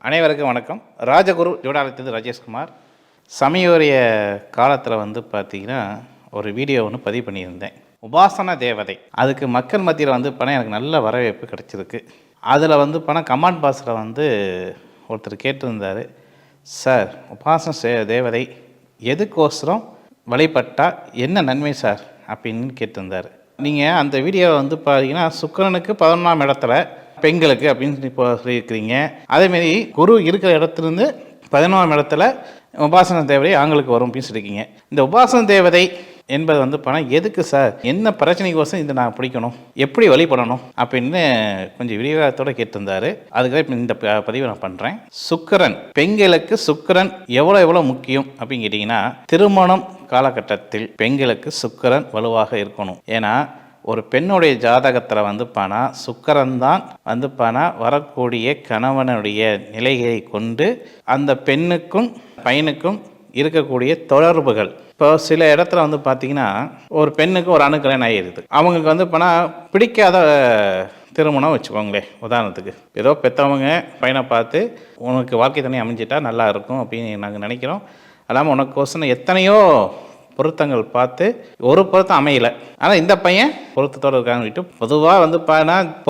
அனைவருக்கும் வணக்கம். ராஜகுரு ஜோடாலயத்திலிருந்து ராஜேஷ்குமார். சமீப காலத்தில் பார்த்தீங்கன்னா ஒரு வீடியோ ஒன்று பதிவு பண்ணியிருந்தேன். உபாசன தேவதை, அதுக்கு மக்கள் மத்தியில் எனக்கு நல்ல வரவேற்பு கிடச்சிருக்கு. அதில் கமெண்ட் பாக்ஸில் ஒருத்தர் கேட்டிருந்தார், சார் உபாசன தேவதை எதுக்கோசரம் வழிபட்டால் என்ன நன்மை சார் அப்படின்னு கேட்டிருந்தார். நீங்கள் அந்த வீடியோவை பார்த்தீங்கன்னா சுக்கிரனுக்கு 11ஆம் இடத்துல பெண்களுக்கு அப்படின்னு இப்போ சொல்லியிருக்கிறீங்க. அதேமாரி குரு இருக்கிற இடத்துலேருந்து 11ஆம் இடத்துல உபாசன தேவதை ஆண்களுக்கு வரும் அப்படின்னு சொல்லியிருக்கீங்க. இந்த உபாசன தேவதை என்பது எதுக்கு சார், என்ன பிரச்சனைக்கோசம் இதை நான் பிடிக்கணும், எப்படி வழிபடணும் அப்படின்னு கொஞ்சம் விரிவாகத்தோடு கேட்டிருந்தாரு. அதுக்காக இப்போ இந்த பதிவை நான் பண்ணுறேன். சுக்கிரன், பெண்களுக்கு சுக்கிரன் எவ்வளோ முக்கியம் அப்படின்னு கேட்டிங்கன்னா, திருமணம் காலகட்டத்தில் பெண்களுக்கு சுக்கிரன் வலுவாக இருக்கணும். ஏன்னா ஒரு பெண்ணுடைய ஜாதகத்தில் சுக்கிரன் தான் வரக்கூடிய கணவனுடைய நிலையை கொண்டு அந்த பெண்ணுக்கும் பையனுக்கும் இருக்கக்கூடிய தொடர்புகள். இப்போ சில இடத்துல பார்த்தீங்கன்னா ஒரு பெண்ணுக்கு ஒரு ஆணு கல்யாணம் ஆகிடுது. அவங்களுக்கு பிடிக்காத திருமணம் வச்சுக்கோங்களேன். உதாரணத்துக்கு ஏதோ பெற்றவங்க பையனை பார்த்து உனக்கு வாழ்க்கை தண்ணி அமைஞ்சிட்டா நல்லா இருக்கும் அப்படின்னு நாங்கள் நினைக்கிறோம். அல்லாமல் உனக்கோசரம் எத்தனையோ பொருத்தங்கள் பார்த்து ஒரு பொருத்தம் அமையலை, ஆனால் இந்த பையன் பொருத்தத்தோடு இருக்காங்க. பொதுவாக